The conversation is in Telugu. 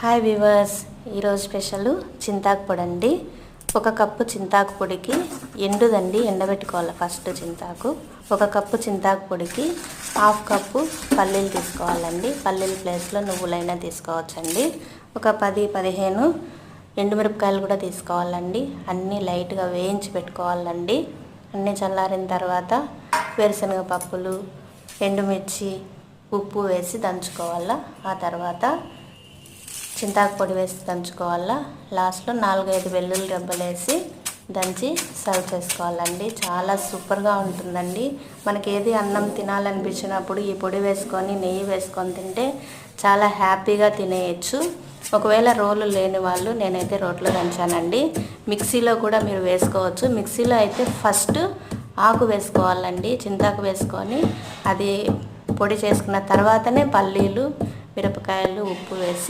హాయ్ వ్యూవర్స్, ఈరోజు స్పెషల్ చింతాకు పొడి అండి. ఒక కప్పు చింతాకు పొడికి ఎండుదండి, ఎండబెట్టుకోవాలి ఫస్ట్ చింతాకు. ఒక కప్పు చింతాకు పొడికి హాఫ్ కప్పు పల్లీలు తీసుకోవాలండి. పల్లీల ప్లేస్లో నువ్వులైనా తీసుకోవచ్చండి. ఒక 10-15 ఎండుమిరపకాయలు కూడా తీసుకోవాలండి. అన్నీ లైట్గా వేయించి పెట్టుకోవాలండి. అన్నీ చల్లారిన తర్వాత వేరుశనగ పప్పులు, ఎండుమిర్చి, ఉప్పు వేసి దంచుకోవాలా. ఆ తర్వాత చింతాకు పొడి వేసి దంచుకోవాలా. లాస్ట్లో 4-5 వెల్లుల్లి రెబ్బలు వేసి దంచి సర్వ్ చేసుకోవాలండి. చాలా సూపర్గా ఉంటుందండి. మనకి ఏది అన్నం తినాలనిపించినప్పుడు ఈ పొడి వేసుకొని నెయ్యి వేసుకొని తింటే చాలా హ్యాపీగా తినేయచ్చు. ఒకవేళ రోలు లేని వాళ్ళు నేనైతే రోట్లో దంచానండి. మిక్సీలో కూడా మీరు వేసుకోవచ్చు. మిక్సీలో అయితే ఫస్ట్ ఆకు వేసుకోవాలండి. చింతాకు వేసుకొని అది పొడి చేసుకున్న తర్వాతనే పల్లీలు, మిరపకాయలు, ఉప్పు వేసి